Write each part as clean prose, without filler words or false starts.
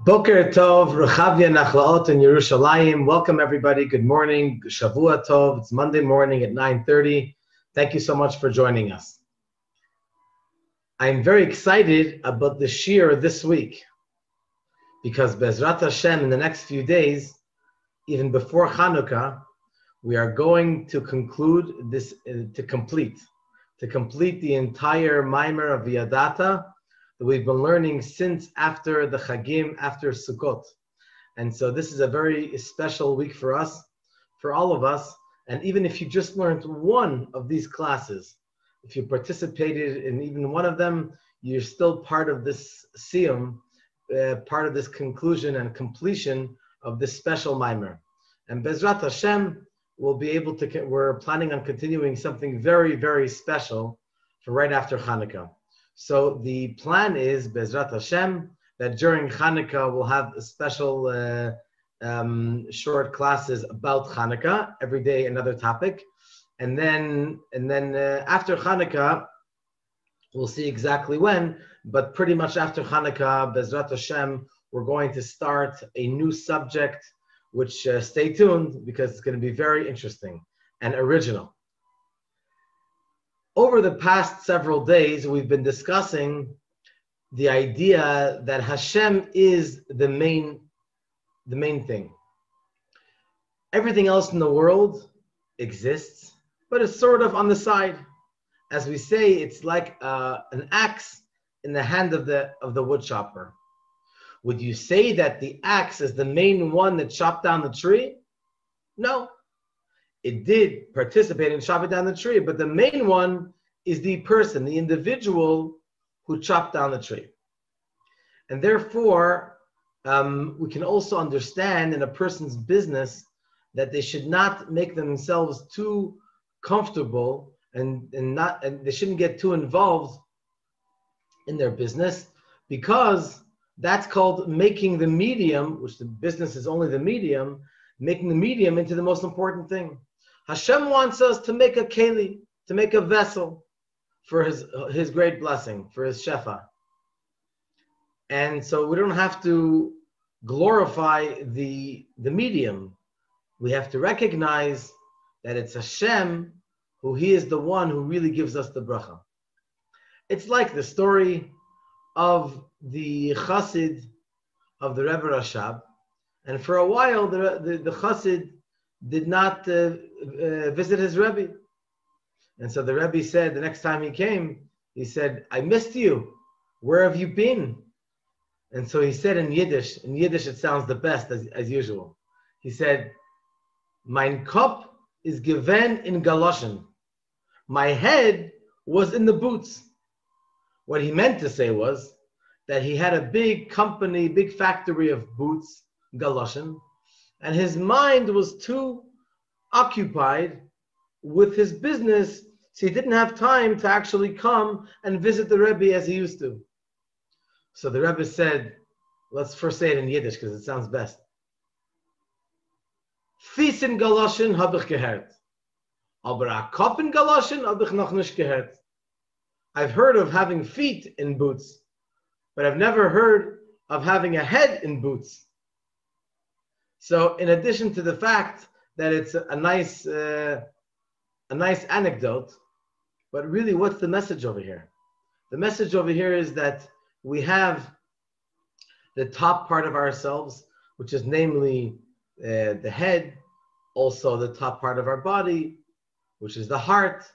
Boker Tov, Rechavia Nachlaot in Yerushalayim. Welcome everybody. Good morning. Shavua Tov. It's Monday morning at 9:30. Thank you so much for joining us. I'm very excited about the Shiur this week because Bezrat Hashem in the next few days, even before Chanukah, we are going to conclude this, to complete the entire Maamar of VeYadaata that we've been learning since after the Chagim, after Sukkot. And so this is a very special week for us, for all of us. And even if you just learned one of these classes, if you participated in even one of them, you're still part of this siyum, part of this conclusion and completion of this special Maamar. And Bezrat Hashem will be able to, we're planning on continuing something very, very special for right after Chanukah. So the plan is, Bezrat Hashem, that during Chanukah we'll have a special short classes about Chanukah, every day another topic. And then after Chanukah, we'll see exactly when, but pretty much after Chanukah, Bezrat Hashem, we're going to start a new subject, which stay tuned because it's going to be very interesting and original. Over the past several days, we've been discussing the idea that Hashem is the main thing. Everything else in the world exists, but it's sort of on the side. As we say, it's like an axe in the hand of the wood chopper. Would you say that the axe is the main one that chopped down the tree? No. It did participate in chopping down the tree, but the main one is the person, the individual who chopped down the tree. And therefore, we can also understand in a person's business that they should not make themselves too comfortable and they shouldn't get too involved in their business, because that's called making the medium, which the business is only the medium, making the medium into the most important thing. Hashem wants us to make a keli, to make a vessel for his great blessing, for his shefa. And so we don't have to glorify the medium. We have to recognize that it's Hashem, who he is the one who really gives us the bracha. It's like the story of the Chassid of the Rebbe Rashab. And for a while, the Chassid did not visit his Rebbe. And so the Rebbe said, the next time he came, he said, I missed you. Where have you been? And so he said in Yiddish it sounds the best as usual. He said, Mein Kopf is given in Galoshen. My head was in the boots. What he meant to say was that he had a big company, big factory of boots, Galoshen, and his mind was too occupied with his business, so he didn't have time to actually come and visit the Rebbe as he used to. So the Rebbe said, let's first say it in Yiddish because it sounds best. Fies in Galoshen hab ich gehört, aber a Kopf in Galoshen hab ich noch nicht gehört. I've heard of having feet in boots, but I've never heard of having a head in boots. So in addition to the fact that it's a nice anecdote, but really what's the message over here? The message over here is that we have the top part of ourselves, which is namely the head, also the top part of our body, which is the heart,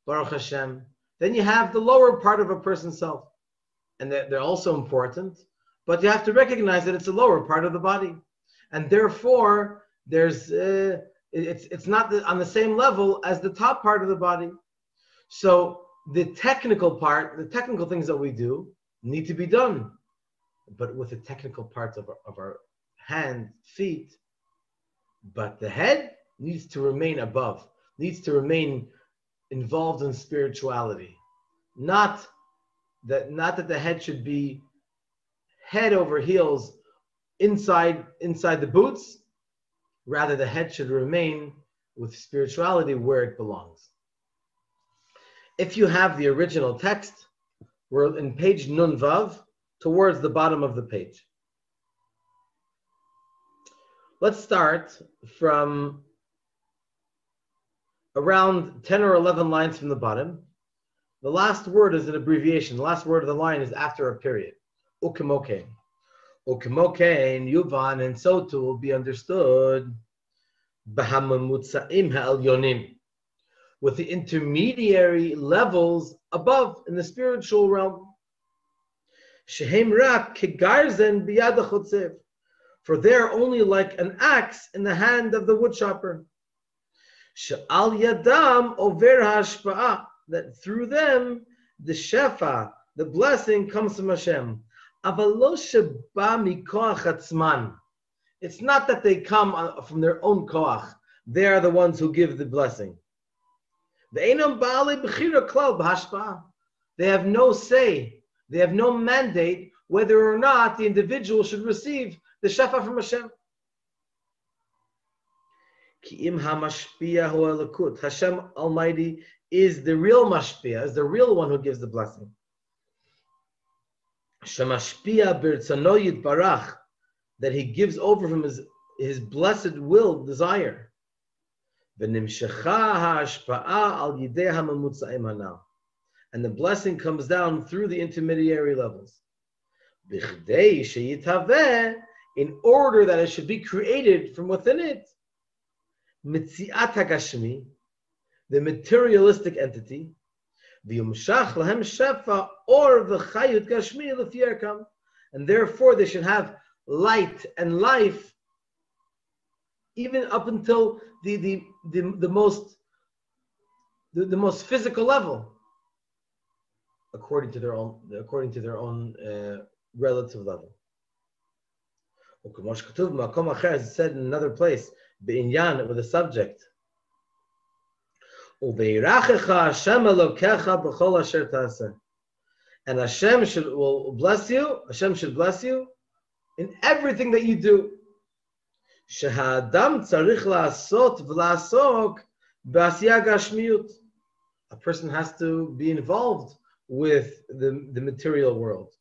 Baruch Hashem. Then you have the lower part of a person's self, and they're also important, but you have to recognize that it's a lower part of the body, and therefore there's it's not on the same level as the top part of the body. So the technical part, the technical things that we do need to be done, but with the technical parts of our hand, feet, but the head needs to remain above, needs to remain involved in spirituality. Not that the head should be head over heels inside the boots. Rather, the head should remain with spirituality where it belongs. If you have the original text, we're in page Nun Vav, towards the bottom of the page. Let's start from around 10 or 11 lines from the bottom. The last word is an abbreviation. The last word of the line is after a period. Ukimokein. Ukimokein, yuvan, and so too will be understood. Bahamamutsaim ha'elyonim, with the intermediary levels above in the spiritual realm. Shehem rak kegarzen biyad hachotzev, for they're only like an axe in the hand of the woodchopper. She'al yadam over hashpa'ah, that through them the shefa, the blessing, comes from Hashem. Avalo sheba mikoach atzman. It's not that they come from their own koach. They are the ones who give the blessing. They have no say. They have no mandate whether or not the individual should receive the shefa from Hashem. Hashem Almighty is the real mashpia, is the real one who gives the blessing. That he gives over from his blessed will, desire. And the blessing comes down through the intermediary levels. In order that it should be created from within it, the materialistic entity, and therefore they should have light and life, even up until the most physical level, according to their own relative level. As said in another place, b'inyan, with a subject. And Hashem will bless you. Hashem should bless you in everything that you do. A person has to be involved with the material world.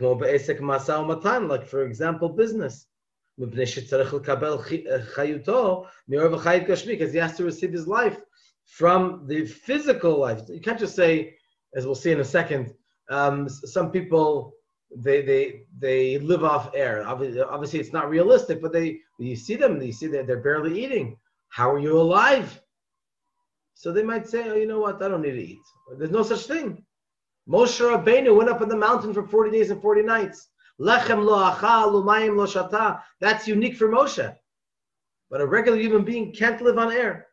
Like, for example, business. Because he has to receive his life from the physical life. You can't just say, as we'll see in a second, some people they live off air. Obviously, it's not realistic, but you see that they're barely eating. How are you alive? So they might say, oh, you know what? I don't need to eat. There's no such thing. Moshe Rabbeinu went up on the mountain for 40 days and 40 nights. Lechem lo achal, umayim lo shata. That's unique for Moshe. But a regular human being can't live on air.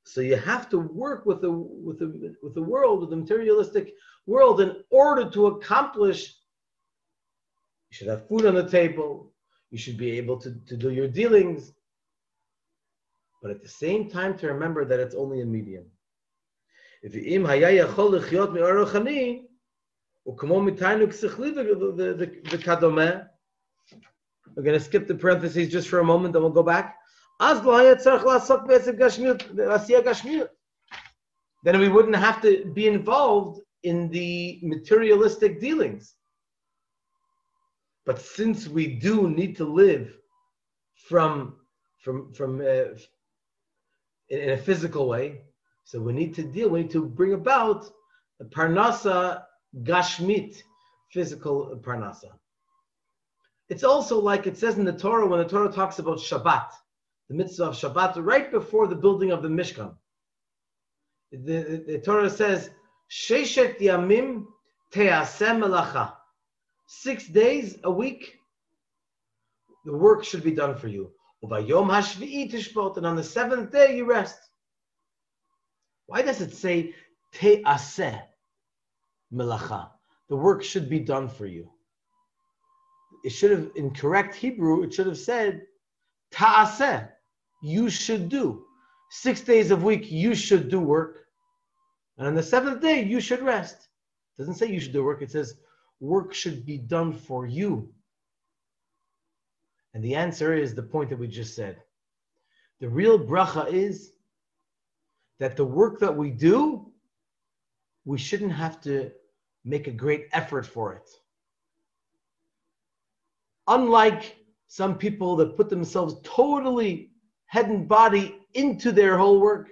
So you have to work with the world, with the materialistic world, in order to accomplish. You should have food on the table. You should be able to do your dealings. But at the same time, to remember that it's only a medium. If we're going to skip the parentheses just for a moment, then we'll go back. Then we wouldn't have to be involved in the materialistic dealings. But since we do need to live from in a physical way, so we need to bring about a parnasa gashmit, physical parnasa. It's also like it says in the Torah, when the Torah talks about Shabbat, the mitzvah of Shabbat, right before the building of the Mishkan. The Torah says, Sheshet yamim te'aseh melacha. 6 days a week, the work should be done for you. Ubayom hashvi'i tishbot, and on the 7th day you rest. Why does it say te'aseh melacha? The work should be done for you. It should have, in correct Hebrew, it should have said ta'aseh. You should do. 6 days a week, you should do work. And on the 7th day, you should rest. It doesn't say you should do work. It says work should be done for you. And the answer is the point that we just said. The real bracha is that the work that we do, we shouldn't have to make a great effort for it. Unlike some people that put themselves totally head and body into their whole work,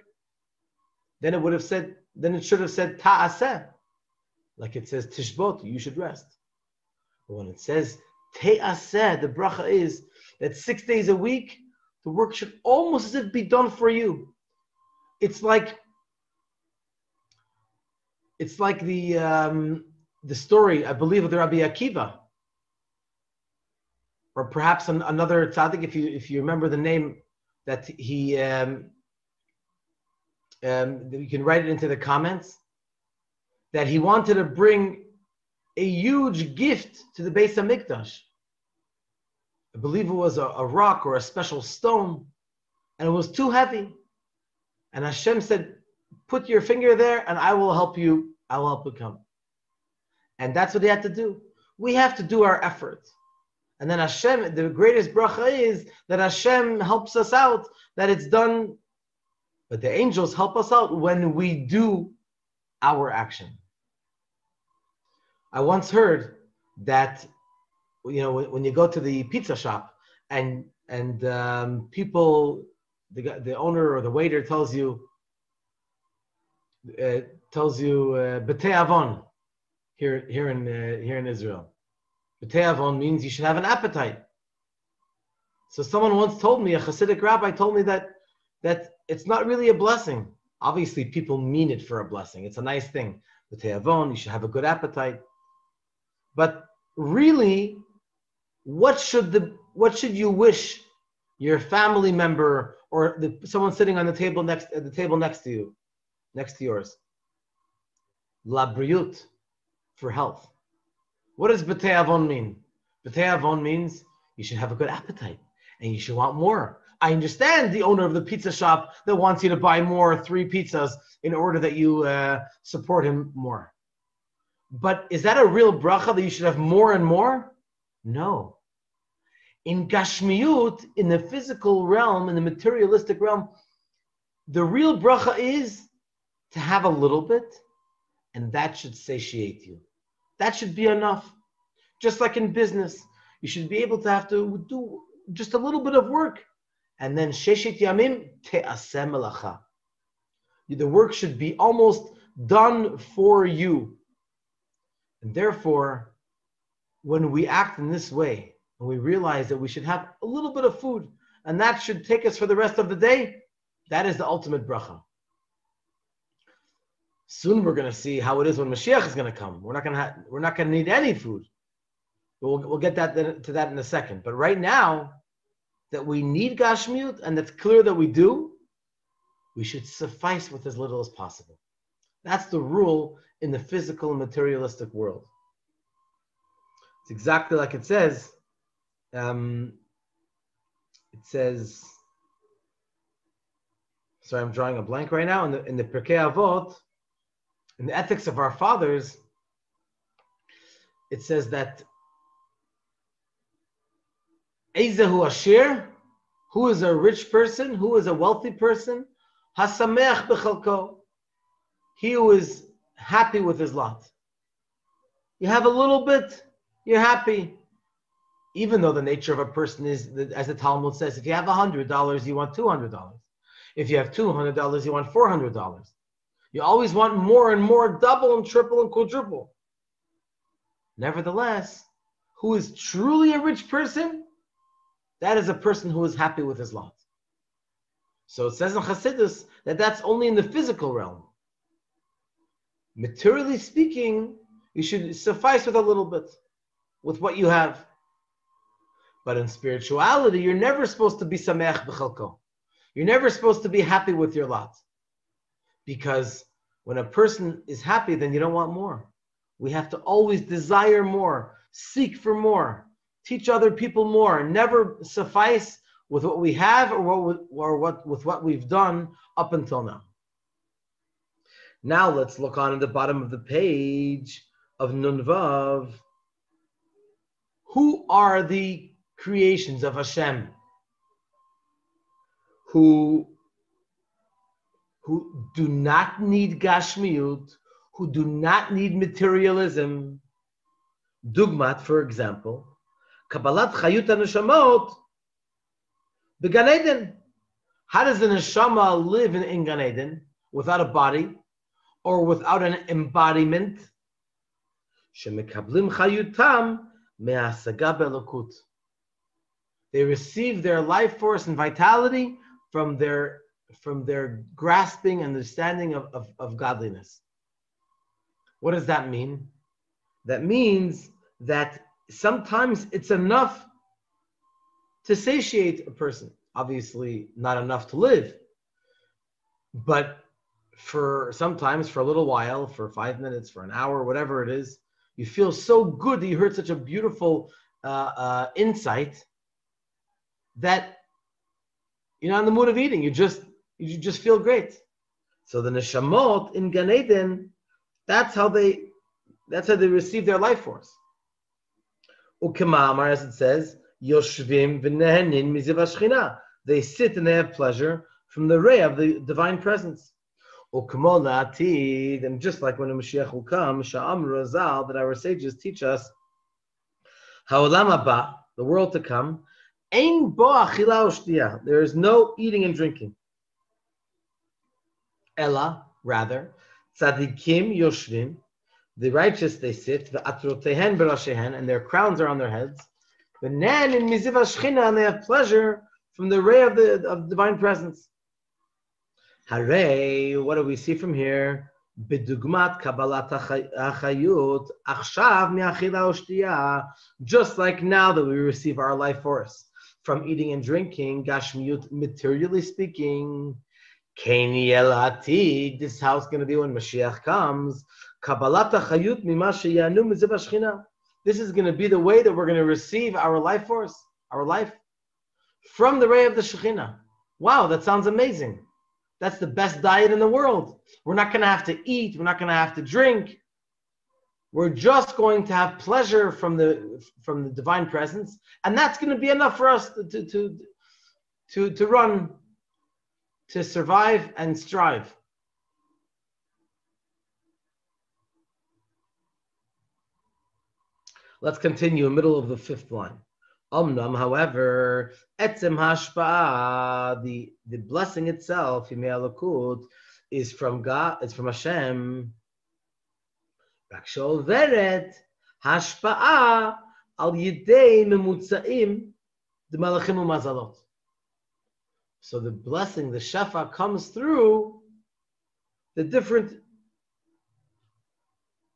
then it should have said ta'aseh, like it says tishbot, you should rest. But when it says te'aseh, the bracha is that 6 days a week, the work should almost as if be done for you. It's like the story, I believe, of the Rabbi Akiva, or perhaps another tzaddik, if you remember the name, that he you can write it into the comments, that he wanted to bring a huge gift to the Beis HaMikdash. I believe it was a rock or a special stone, and it was too heavy. And Hashem said, put your finger there and I will help you come. And that's what they had to do. We have to do our effort. And then Hashem, the greatest bracha is that Hashem helps us out, that it's done. But the angels help us out when we do our action. I once heard that, when you go to the pizza shop and people, the owner or the waiter tells you B'tei Avon here in Israel. B'tei Avon means you should have an appetite. So someone once told me, a Chasidic rabbi told me that it's not really a blessing. Obviously, people mean it for a blessing. It's a nice thing. B'tei Avon, you should have a good appetite. But really, what should you wish your family member or someone sitting on the table next to you, next to yours? La briut, for health. What does B'tei Avon mean? B'tei Avon means you should have a good appetite and you should want more. I understand the owner of the pizza shop that wants you to buy 3 pizzas in order that you support him more. But is that a real bracha that you should have more and more? No. In Gashmiut, in the physical realm, in the materialistic realm, the real bracha is to have a little bit, and that should satiate you. That should be enough. Just like in business, you should be able to have to do just a little bit of work, and then sheshet yamim te'aseh melacha. The work should be almost done for you. And therefore, when we act in this way, and we realize that we should have a little bit of food, and that should take us for the rest of the day, that is the ultimate bracha. Soon we're going to see how it is when Mashiach is going to come. We're not going to need any food. We'll get to that in a second. But right now, that we need Gashmiut, and that's clear that we do, we should suffice with as little as possible. That's the rule in the physical and materialistic world. It's exactly like it says. Sorry, I'm drawing a blank right now. In the Pirkei Avot, in the ethics of our fathers, it says that Eizehu Ashir, who is a rich person, who is a wealthy person, Hasameach b'chalko, he who is happy with his lot. You have a little bit, you're happy. Even though the nature of a person is, as the Talmud says, if you have $100, you want $200. If you have $200, you want $400. You always want more and more, double and triple and quadruple. Nevertheless, who is truly a rich person? That is a person who is happy with his lot. So it says in Chassidus that that's only in the physical realm. Materially speaking, you should suffice with a little bit, with what you have. But in spirituality, you're never supposed to be sameach b'chalko. You're never supposed to be happy with your lot. Because when a person is happy, then you don't want more. We have to always desire more, seek for more, teach other people more, never suffice with what we have with what we've done up until now. Now let's look on at the bottom of the page of Nun Vav. Who are the creations of Hashem who do not need Gashmiut, who do not need materialism? Dugmat, for example, Kabbalat chayut neshamot began Eden. How does the neshama live in Gan Eden without a body or without an embodiment? Shemekablim chayutam me'asaga be'elokut. They receive their life force and vitality from their grasping and understanding of godliness. What does that mean? That means that sometimes it's enough to satiate a person. Obviously, not enough to live. But sometimes for a little while, for 5 minutes, for an hour, whatever it is, you feel so good that you heard such a beautiful insight that you're not in the mood of eating. You just feel great. So the neshamot in Gan Eden, that's how they receive their life force. Maamar, as it says, yoshvim v'nehenin miziv hashchina. They sit and they have pleasure from the ray of the divine presence. And just like when the Mashiach will come, Sha'amru Azal, that our sages teach us, Ha'olam haba, the world to come, Ein bo achila u'shtiyah. There is no eating and drinking. Ella, rather, tzadikim yoshvim, the righteous they sit, v'atrotehen b'rashehen, and their crowns are on their heads. V'nen in miziv hashchina, and they have pleasure from the ray of divine presence. Hare, what do we see from here? Bidugmat kabbalat achayut achshav mi'achila u'shtiyah. Just like now that we receive our life force from eating and drinking, gashmiyut, materially speaking, Kaini el atid. This is how it's going to be when Mashiach comes. Kabbalat achayut mima sheyanu miziv hashchina. This is going to be the way that we're going to receive our life force, our life, from the ray of the Shekhinah. Wow, that sounds amazing. That's the best diet in the world. We're not going to have to eat. We're not going to have to drink. We're just going to have pleasure from the divine presence, and that's going to be enough for us to run, to survive and strive. Let's continue, middle of the 5th line. Omnam, however, etzem hashpa'ah, the blessing itself, Yimei is from God, it's from Hashem. Rakshol veret hashpa'ah al yidei memutzaim the malachim umazalot. So the blessing, the shefa, comes through the different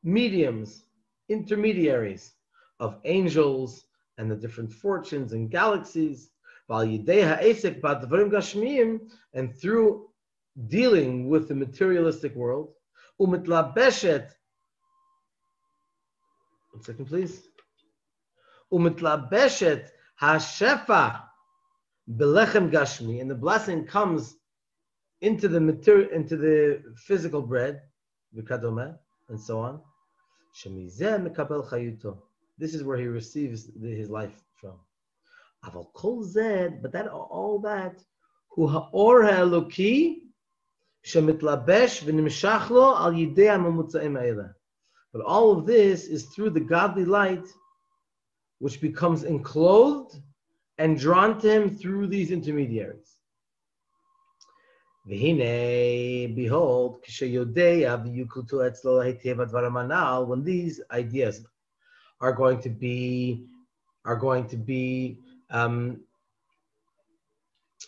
mediums, intermediaries of angels and the different fortunes and galaxies, and through dealing with the materialistic world. One second, please. Umitlabeshet hashefa belechem gashmi, and the blessing comes into the physical bread, v'kadome, and so on. Shemizeh mekabel chayuto. This is where he receives his life from. Aval kol zed, but all that, hu ha'or ha'eloki shemitlabesh v'nimshach lo al yidei ha'memutzaim ha'eleh. But all of this is through the godly light, which becomes enclosed and drawn to him through these intermediaries. V'hinei, behold, when these ideas are going to be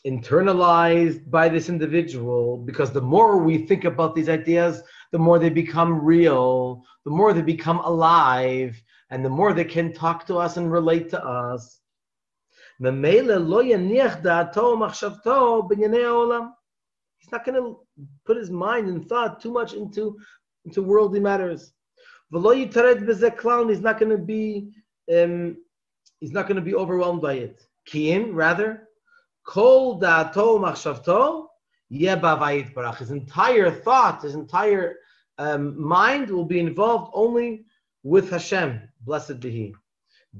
internalized by this individual, because the more we think about these ideas, the more they become real, the more they become alive, and the more they can talk to us and relate to us. He's not going to put his mind and thought too much into worldly matters. He's not going to be overwhelmed by it. Rather, kol da'ato machshavto yeh b'avayit barach. His entire thought, his entire mind will be involved only with Hashem, blessed be He.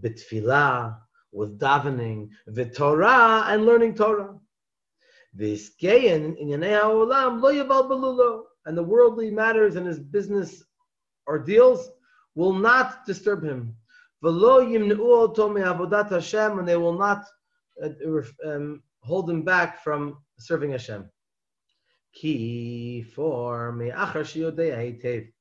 B'tfilah, with davening, v'torah, and learning Torah. V'iskein inyanei ha'olam lo yavalbalulo, and the worldly matters and his business ordeals will not disturb him. V'lo yimneu oto me'avodat Hashem, and they will not hold him back from serving Hashem. Ki for me'achar sheyodei heitev,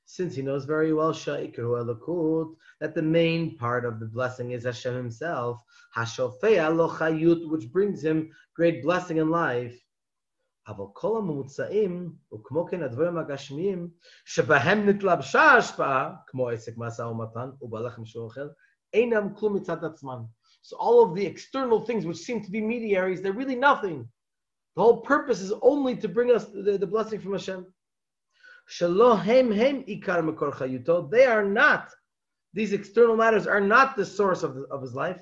since he knows very well that the main part of the blessing is Hashem Himself, hashofei lo chayut, which brings him great blessing in life. Aval kol hamumutzaim ukmo ken advarim hagashmiyim shebahem nitlabsha hashpa'ah kmo esek masa umatan ubalachem sheochel einam klum mitzad atzman. So all of the external things which seem to be mediaries, they're really nothing. The whole purpose is only to bring us the blessing from Hashem. They are not, these external matters are not the source of his life.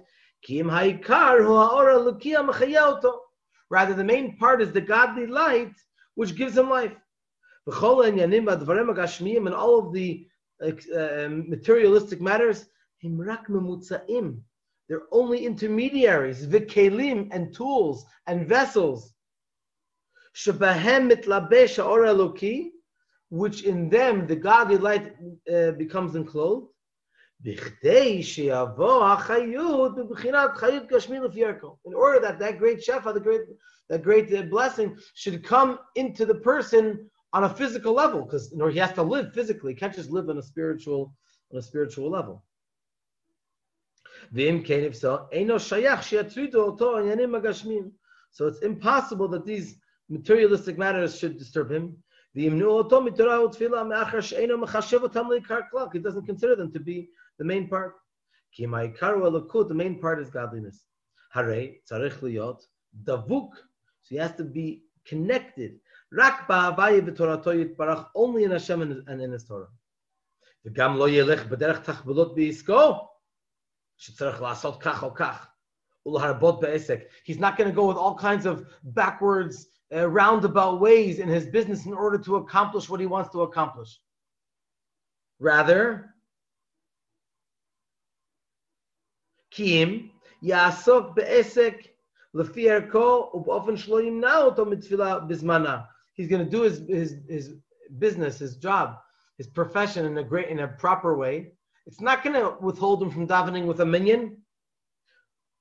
Rather, the main part is the godly light which gives him life. And all of the materialistic matters, they're only intermediaries, v'kelim, and tools and vessels, which in them the godly light becomes enclosed, in order that that great shefa, that great blessing should come into the person on a physical level, because he has to live physically. He can't just live on a spiritual level. So it's impossible that these materialistic matters should disturb him. He doesn't consider them to be the main part. The main part is godliness. So he has to be connected only in Hashem and in His Torah. He's not going to go with all kinds of backwards, roundabout ways in his business in order to accomplish what he wants to accomplish. Rather, he's going to do his business, his job, his profession in a proper way. It's not going to withhold him from davening with a minyan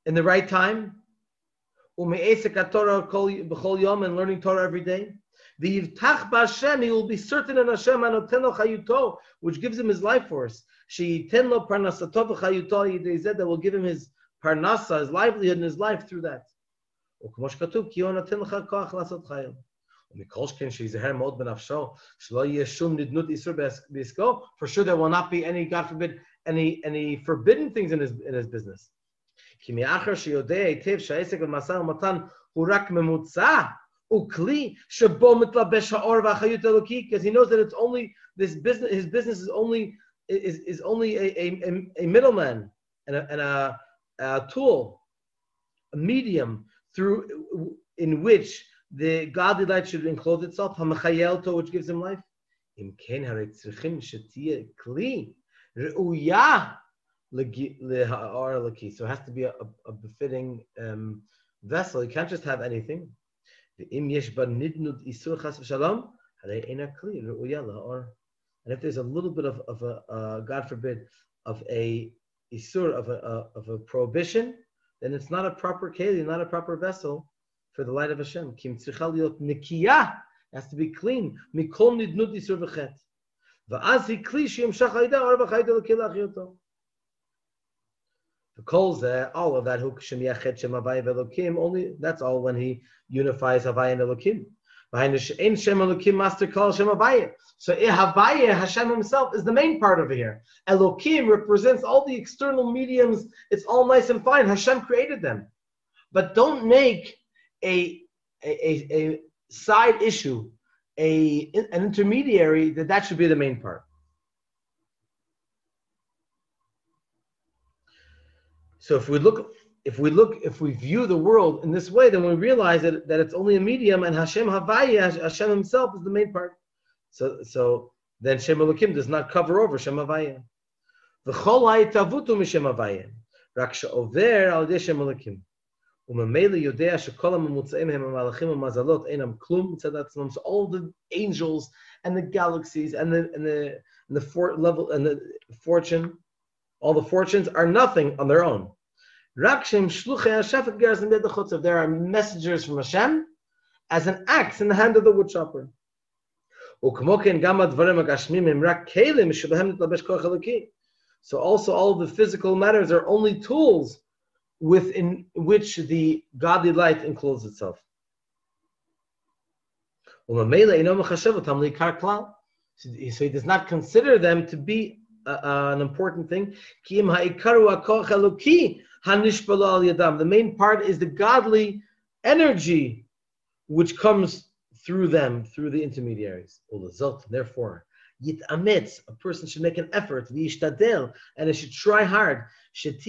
in the right time. And learning Torah every day. He will be certain in Hashem, which gives him his life force. That will give him his parnasa, his livelihood and his life through that. For sure there will not be any, God forbid, any forbidden things in his business. Because he knows that it's only this business. His business is only a middleman and a tool, a medium in which the godly light should enclose itself. Which gives him life. So it has to be a befitting vessel. You can't just have anything. And if there's a little bit of a God forbid, of a isur, of a prohibition, then it's not a proper keli, not a proper vessel for the light of Hashem. It has to be clean. The calls there, all of that, only that's all when he unifies Havaya and Elokim. So Havaya, Hashem Himself, is the main part over here. Elokim represents all the external mediums. It's all nice and fine. Hashem created them, but don't make a side issue, an intermediary that should be the main part. So if we view the world in this way, then we realize that it's only a medium, and Hashem Havaya, Hashem Himself, is the main part. So then Shem Elokim does not cover over Shem Havaya. V'chol ha'itavutu m'Shem Havaya, rak she'over al yedei Shem Elokim. U'memele yodea she'kol ha'memutzaim hem ha'malachim ha'mazalot einam klum mitzad atzmam. So all the angels and the galaxies and the fourth level and the fortune, All the fortunes are nothing on their own. There are messengers from Hashem as an axe in the hand of the woodchopper. So also all of the physical matters are only tools within which the godly light encloses itself. So he does not consider them to be an important thing. The main part is the godly energy which comes through them, through the intermediaries. Therefore, a person should make an effort, and it should try hard. That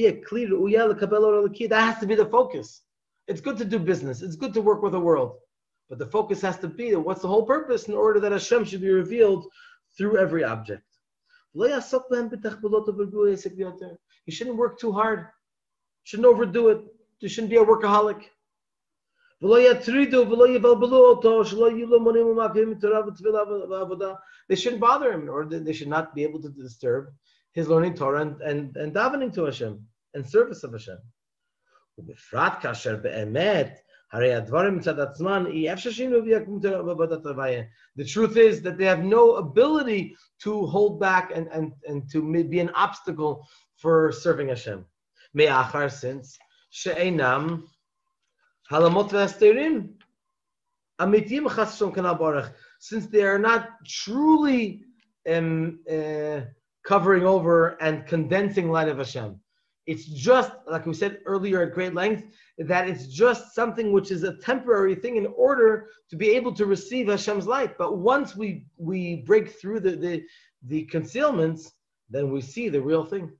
has to be the focus. It's good to do business. It's good to work with the world. But the focus has to be that what's the whole purpose in order that Hashem should be revealed through every object. He shouldn't work too hard. Shouldn't overdo it. He shouldn't be a workaholic. They shouldn't bother him, or they should not be able to disturb his learning Torah and davening to Hashem and service of Hashem. The truth is that they have no ability to hold back and to be an obstacle for serving Hashem. Since she'einam halamot v'asterim amitim chas v'shalom kanal baruch, since they are not truly covering over and condensing light of Hashem. It's just, like we said earlier at great length, that it's just something which is a temporary thing in order to be able to receive Hashem's light. But once we break through the concealments, then we see the real thing.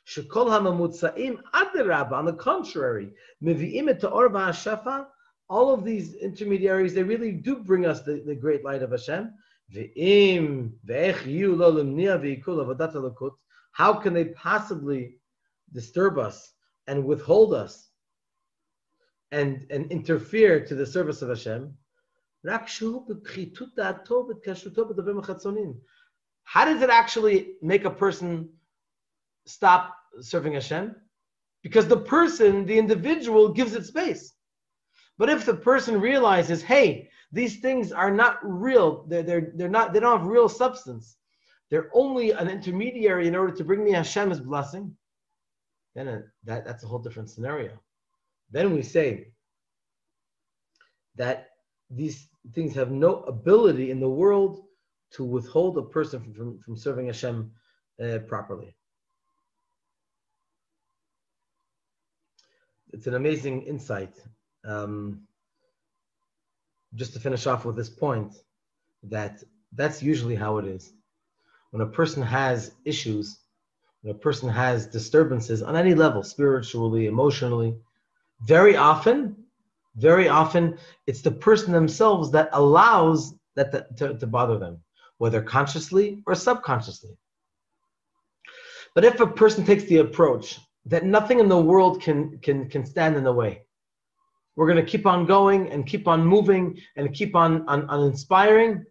Shekol hamamutzaim adarabah, on the contrary, mevi'im et ha'or v'hashafa, all of these intermediaries, they really do bring us the great light of Hashem. Ve'im ve'ech yu lo lemniya ve'ikul avodat halakut, how can they possibly disturb us and withhold us and interfere to the service of Hashem? How does it actually make a person stop serving Hashem? Because the person, the individual, gives it space. But if the person realizes, hey, these things are not real, they don't have real substance, they're only an intermediary in order to bring me Hashem's blessing, then that's a whole different scenario. Then we say that these things have no ability in the world to withhold a person from serving Hashem properly. It's an amazing insight. Just to finish off with this point, that's usually how it is. When a person has issues, when a person has disturbances on any level, spiritually, emotionally, very often, it's the person themselves that allows that to bother them, whether consciously or subconsciously. But if a person takes the approach that nothing in the world can stand in the way, we're going to keep on going and keep on moving and keep on inspiring,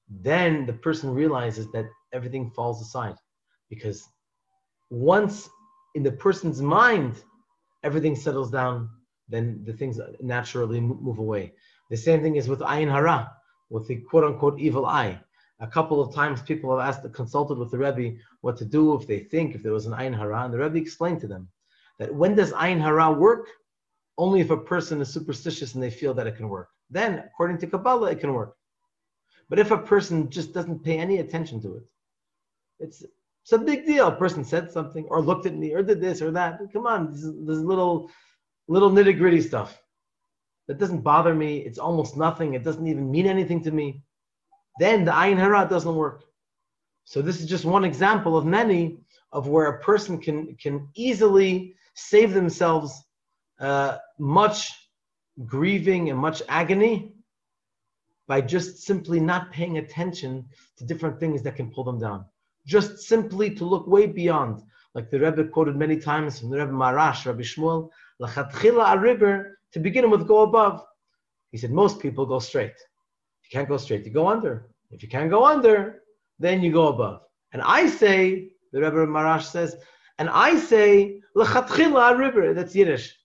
then the person realizes that everything falls aside. Because once in the person's mind everything settles down, then the things naturally move away. The same thing is with ayin hara, with the quote-unquote evil eye. A couple of times people have consulted with the Rebbe what to do if there was an ayin hara, and the Rebbe explained to them that when does ayin hara work? Only if a person is superstitious and they feel that it can work. Then, according to Kabbalah, it can work. But if a person just doesn't pay any attention to it, it's a big deal. A person said something, or looked at me, or did this or that. Come on, this little nitty-gritty stuff. That doesn't bother me. It's almost nothing. It doesn't even mean anything to me. Then the ayin hara doesn't work. So this is just one example of many of where a person can easily save themselves much grieving and much agony by just simply not paying attention to different things that can pull them down. Just simply to look way beyond. Like the Rebbe quoted many times from the Rebbe Marash, Rabbi Shmuel, L'chatchila ariber, to begin with, go above. He said, most people go straight. If you can't go straight, you go under. If you can't go under, then you go above. And I say, the Rebbe Marash says, and I say, L'chatchila a river, that's Yiddish.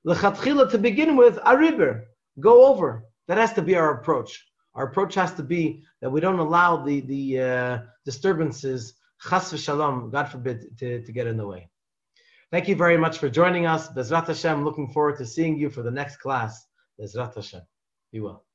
L'chatchila, to begin with, a river, go over. That has to be our approach. Our approach has to be that we don't allow the disturbances, chas v'shalom, God forbid, to get in the way. Thank you very much for joining us. Bezrat Hashem, looking forward to seeing you for the next class. Bezrat Hashem. Be well.